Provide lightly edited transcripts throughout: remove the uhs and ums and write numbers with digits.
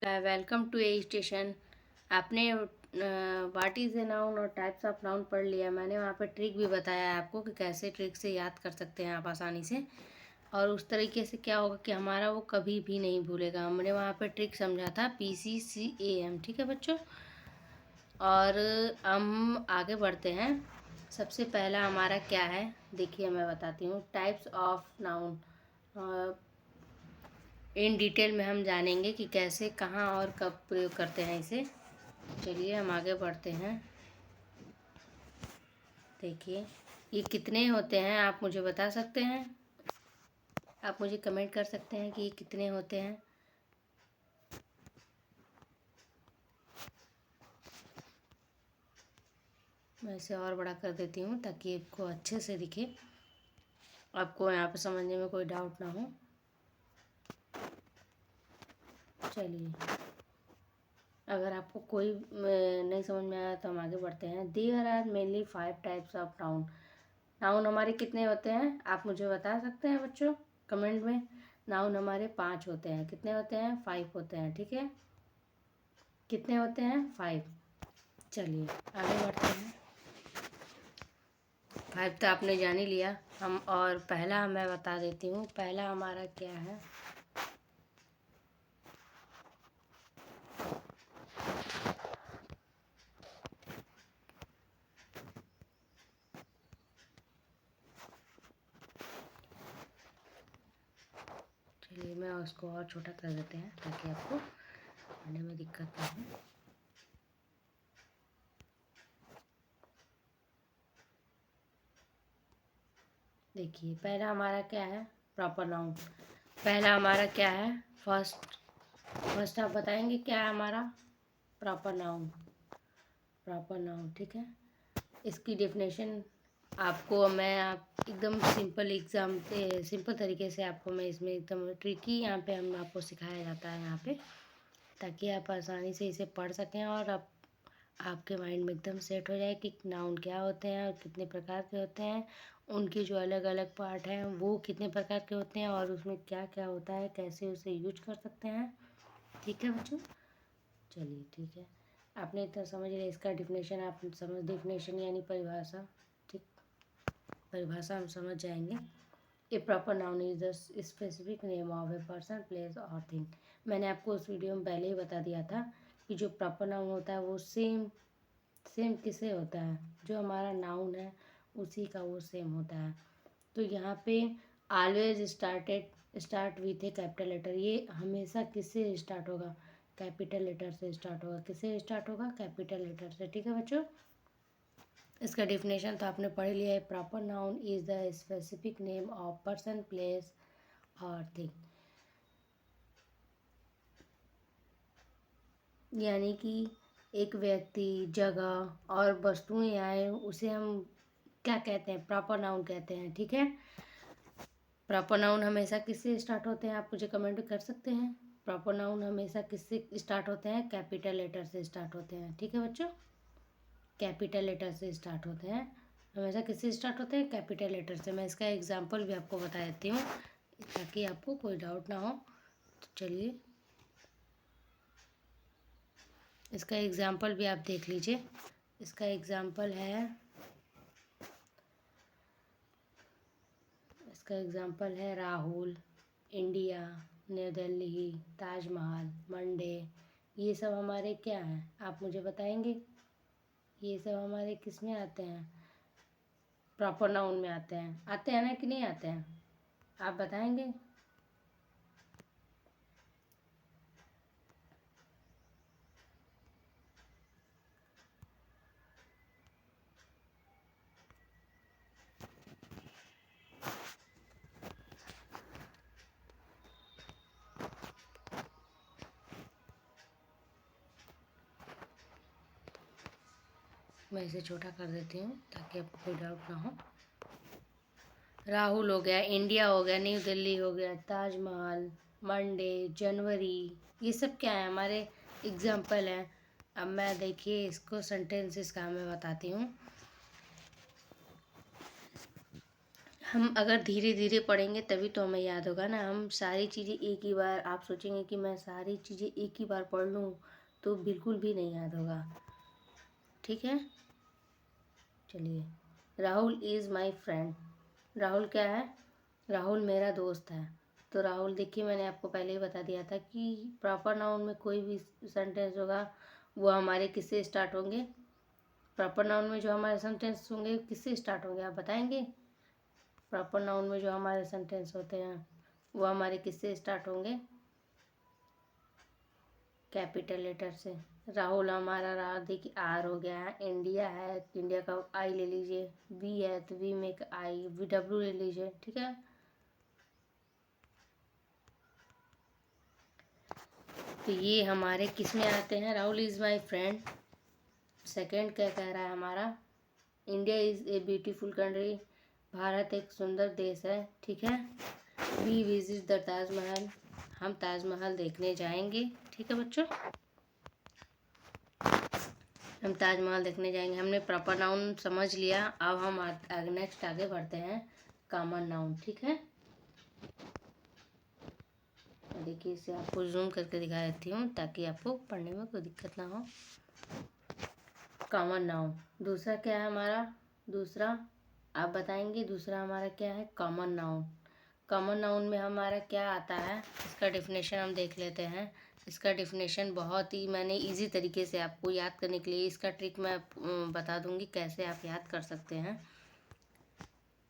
Welcome to a station. आपने what is a noun और types of noun पढ़ लिया। मैंने वहाँ पे ट्रिक भी बताया है आपको कि कैसे ट्रिक से याद कर सकते हैं आप आसानी से, और उस तरीके से क्या होगा कि हमारा वो कभी भी नहीं भूलेगा। हमने वहाँ पे ट्रिक समझा था PCCAM। ठीक है बच्चों, और हम आगे बढ़ते हैं। सबसे पहला हमारा क्या है, देखिए मैं बताती हूँ। Types of noun in detail में हम जानेंगे कि कैसे, कहाँ और कब प्रयोग करते हैं इसे। चलिए हम आगे बढ़ते हैं। देखिए ये कितने होते हैं, आप मुझे बता सकते हैं। आप मुझे कमेंट कर सकते हैं कि ये कितने होते हैं। मैं इसे और बड़ा कर देती हूँ ताकि आपको अच्छे से दिखे, आपको यहाँ पे समझने में कोई डाउट ना हो। चलिए, अगर आपको कोई नहीं समझ में आया तो हम आगे बढ़ते हैं। There are mainly 5 types of noun. Noun हमारे कितने होते हैं आप मुझे बता सकते हैं बच्चों कमेंट में। नाउन हमारे 5 होते हैं। कितने होते हैं? 5 होते हैं। ठीक है, कितने होते हैं? 5। चलिए आगे बढ़ते हैं। 5 तो आपने जान ही लिया। हम और पहला मैं बता देती हूँ। पहला हमारा क्या है? चलिए मैं उसको और छोटा कर देते हैं ताकि आपको पढ़ने में दिक्कत ना हो। देखिए पहला हमारा क्या है? Proper noun. पहला हमारा क्या है? फर्स्ट आप बताएंगे क्या है हमारा? Proper noun. प्रॉपर नाउन, ठीक है। इसकी डेफिनेशन आपको मैं आप एकदम सिंपल तरीके से आपको मैं इसमें एकदम ट्रिकी यहाँ पे हम आपको सिखाया जाता है यहाँ पे, ताकि आप आसानी से इसे पढ़ सकें और आपके माइंड में एकदम सेट हो जाए कि नाउन क्या होते हैं और कितने प्रकार के होते हैं, उनकी जो अलग अलग पार्ट हैं वो कितने प्रकार के होते हैं और उसमें क्या क्या होता है, कैसे उसे यूज कर सकते हैं। ठीक है बच्चों, चलिए ठीक है। आपने इतना समझ लिया। इसका डिफिनेशन आप समझ, डिफिनेशन यानी परिभाषा, ठीक, परिभाषा हम समझ जाएंगे। A proper noun is the specific name of a person, place और थिंग। मैंने आपको उस वीडियो में पहले ही बता दिया था कि जो प्रॉपर नाउन होता है वो सेम सेम किसे होता है, जो हमारा नाउन है उसी का वो सेम होता है। तो यहाँ पे always start with a capital letter. ये हमेशा किससे स्टार्ट होगा? कैपिटल लेटर से स्टार्ट होगा। किससे स्टार्ट होगा? कैपिटल लेटर से। ठीक है बच्चों, इसका डेफिनेशन तो आपने पढ़ लिया है। Proper noun is the specific name of person, place और थिंग। यानी कि एक व्यक्ति, जगह और वस्तुएं आए उसे हम क्या कहते हैं? प्रॉपर नाउन कहते हैं। ठीक है, प्रॉपर नाउन हमेशा किससे स्टार्ट होते हैं? आप मुझे कमेंट कर सकते हैं। प्रॉपर नाउन हमेशा किससे स्टार्ट होते हैं? कैपिटल लेटर से स्टार्ट होते हैं। ठीक है बच्चों, कैपिटल लेटर से स्टार्ट होते हैं। हमेशा किससे स्टार्ट होते हैं? कैपिटल लेटर से। मैं इसका एग्जांपल भी आपको बता देती हूँ ताकि आपको कोई डाउट ना हो। तो चलिए इसका एग्जांपल भी आप देख लीजिए। इसका एग्जांपल है, इसका एग्जांपल है Rahul, India, new Delhi, Taj Mahal, Monday. ये सब हमारे क्या हैं आप मुझे बताएंगे? ये सब हमारे किस में आते हैं? प्रॉपर नाउन में आते हैं ना कि नहीं आते हैं? आप बताएंगे। मैं इसे छोटा कर देती हूँ ताकि आपको कोई डाउट ना हो। राहुल हो गया, इंडिया हो गया, न्यू दिल्ली हो गया, ताजमहल, मंडे, जनवरी, ये सब क्या है? हमारे एग्जाम्पल हैं। अब मैं देखिए इसको सेंटेंसेस का मैं बताती हूँ। हम अगर धीरे धीरे पढ़ेंगे तभी तो हमें याद होगा ना। हम सारी चीज़ें एक ही बार, आप सोचेंगे कि मैं सारी चीज़ें एक ही बार पढ़ लूँ तो बिल्कुल भी नहीं याद होगा। ठीक है, चलिए। Rahul is my friend. Rahul क्या है? राहुल मेरा दोस्त है। तो राहुल, देखिए मैंने आपको पहले ही बता दिया था कि प्रॉपर नाउन में कोई भी सेंटेंस होगा वो हमारे किससे स्टार्ट होंगे? प्रॉपर नाउन में जो हमारे सेंटेंस होंगे किससे स्टार्ट होंगे, आप बताएंगे? प्रॉपर नाउन में जो हमारे सेंटेंस होते हैं वो हमारे किससे स्टार्ट होंगे? कैपिटल लेटर से। राहुल हमारा रहा, देखिए आर हो गया है। इंडिया है, इंडिया का आई ले लीजिए। वी है तो वी में आई, वी डब्ल्यू ले लीजिए। ठीक है, तो ये हमारे किस में आते हैं? Rahul is my friend. Second क्या कह रहा है हमारा? India is a beautiful country. Bharat एक सुंदर देश है। ठीक है। We visit the Taj Mahal. हम ताजमहल देखने जाएंगे। ठीक है बच्चों, हम ताजमहल देखने जाएंगे। हमने प्रॉपर नाउन समझ लिया। अब हम नेक्स्ट आगे बढ़ते हैं कॉमन नाउन। ठीक है, देखिए इसे आपको जूम करके दिखा देती हूँ ताकि आपको पढ़ने में कोई दिक्कत ना हो। Common noun. दूसरा क्या है हमारा? दूसरा आप बताएंगे, दूसरा हमारा क्या है? Common noun. कॉमन नाउन में हमारा क्या आता है, इसका डेफिनेशन हम देख लेते हैं। इसका डेफिनेशन बहुत ही मैंने इजी तरीके से आपको याद करने के लिए इसका ट्रिक मैं बता दूंगी कैसे आप याद कर सकते हैं।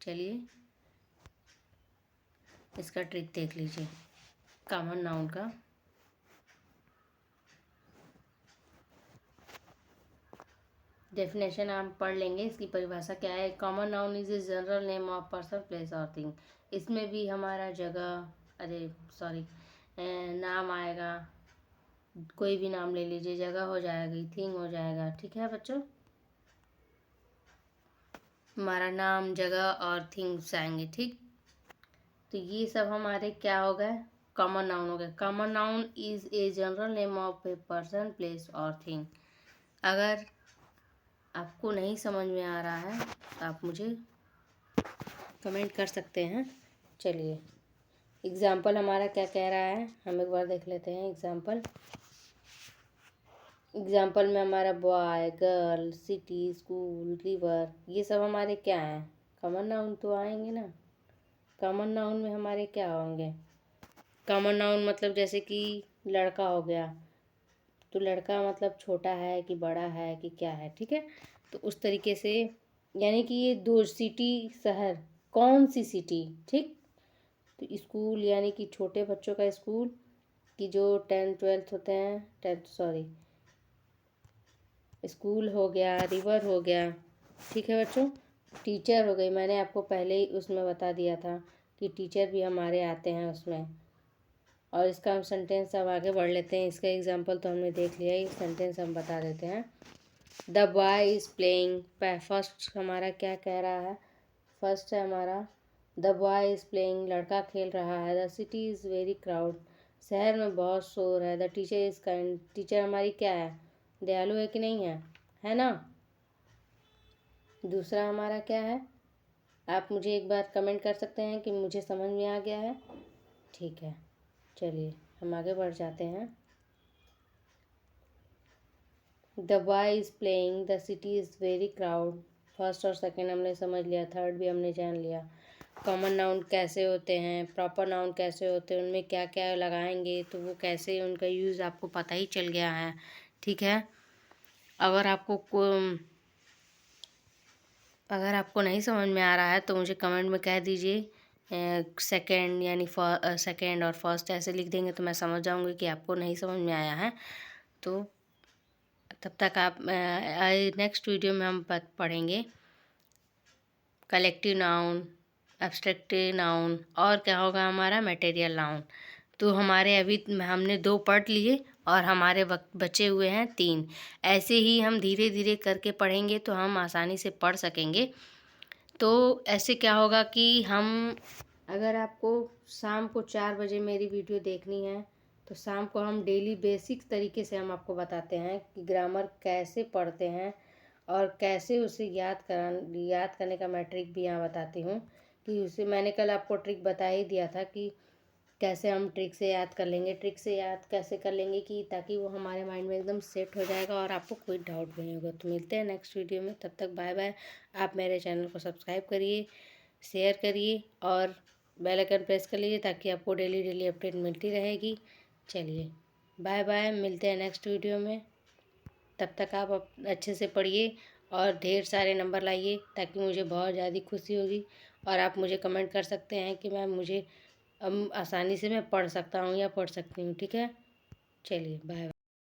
चलिए इसका ट्रिक देख लीजिए कॉमन नाउन का। डेफिनेशन आप पढ़ लेंगे। इसकी परिभाषा क्या है? Common noun is a general name of person, place और थिंग। इसमें भी हमारा जगह, अरे सॉरी, नाम आएगा। कोई भी नाम ले लीजिए, जगह हो जाएगी, थिंग हो जाएगा। ठीक है बच्चों, हमारा नाम, जगह और थिंग्स आएंगे। ठीक, तो ये सब हमारे क्या हो गए? कॉमन नाउन हो गए। Common noun is a general name of a person, place और थिंग। अगर आपको नहीं समझ में आ रहा है तो आप मुझे कमेंट कर सकते हैं। चलिए एग्जाम्पल हमारा क्या कह रहा है हम एक बार देख लेते हैं। एग्जाम्पल में हमारा boy, girl, city, school, river, ये सब हमारे क्या हैं? कॉमन नाउन तो आएंगे ना। कॉमन नाउन में हमारे क्या होंगे? कॉमन नाउन मतलब जैसे कि लड़का हो गया, तो लड़का मतलब छोटा है कि बड़ा है कि क्या है। ठीक है, तो उस तरीके से, यानी कि ये दो सिटी, शहर, कौन सी सिटी। ठीक, तो स्कूल यानी कि छोटे बच्चों का स्कूल, कि जो 10th 12th होते हैं, 10th सॉरी, स्कूल हो गया, रिवर हो गया। ठीक है बच्चों, टीचर हो गई, मैंने आपको पहले ही उसमें बता दिया था कि टीचर भी हमारे आते हैं उसमें। और इसका हम सेंटेंस अब आगे बढ़ लेते हैं। इसका एग्जांपल तो हमने देख लिया, ये सेंटेंस हम बता देते हैं। The boy is playing. First हमारा क्या कह रहा है? फर्स्ट है हमारा द बॉय इज़ प्लेइंग, लड़का खेल रहा है। The city is very crowd, शहर में बहुत शोर है। The teacher is kind, teacher हमारी क्या है? दयालु है कि नहीं है ना। दूसरा हमारा क्या है? आप मुझे एक बार कमेंट कर सकते हैं कि मुझे समझ में आ गया है। ठीक है, चलिए हम आगे बढ़ जाते हैं। The boy is playing, the city is very crowd. First और सेकंड हमने समझ लिया, थर्ड भी हमने जान लिया। कॉमन नाउन कैसे होते हैं, प्रॉपर नाउन कैसे होते हैं, उनमें क्या क्या लगाएंगे तो वो कैसे, उनका यूज़ आपको पता ही चल गया है। ठीक है, अगर आपको नहीं समझ में आ रहा है तो मुझे कमेंट में कह दीजिए। सेकंड यानी सेकंड और फर्स्ट ऐसे लिख देंगे तो मैं समझ जाऊंगी कि आपको नहीं समझ में आया है। तो तब तक आप नेक्स्ट वीडियो में हम पढ़ेंगे कलेक्टिव नाउन, एब्स्ट्रैक्टिव नाउन, और क्या होगा हमारा? Material noun. तो हमारे अभी हमने 2 पढ़ लिए और हमारे वक्त बचे हुए हैं 3। ऐसे ही हम धीरे धीरे करके पढ़ेंगे तो हम आसानी से पढ़ सकेंगे। तो ऐसे क्या होगा कि हम, अगर आपको शाम को 4 बजे मेरी वीडियो देखनी है तो शाम को हम डेली बेसिक तरीके से हम आपको बताते हैं कि ग्रामर कैसे पढ़ते हैं और कैसे उसे याद करने का मैं ट्रिक भी यहाँ बताती हूँ कि उसे मैंने कल आपको ट्रिक बता ही दिया था कि कैसे हम ट्रिक से याद कर लेंगे। ट्रिक से याद कैसे कर लेंगे कि ताकि वो हमारे माइंड में एकदम सेट हो जाएगा और आपको कोई डाउट भी नहीं होगा। तो मिलते हैं नेक्स्ट वीडियो में, तब तक बाय बाय। आप मेरे चैनल को सब्सक्राइब करिए, शेयर करिए और बेल आइकन प्रेस कर लीजिए ताकि आपको डेली डेली अपडेट मिलती रहेगी। चलिए बाय बाय, मिलते हैं नेक्स्ट वीडियो में। तब तक आप अच्छे से पढ़िए और ढेर सारे नंबर लाइए ताकि मुझे बहुत ज़्यादा खुशी होगी। और आप मुझे कमेंट कर सकते हैं कि मैम मुझे आसानी से मैं पढ़ सकता हूँ या पढ़ सकती हूँ। ठीक है, चलिए बाय बाय।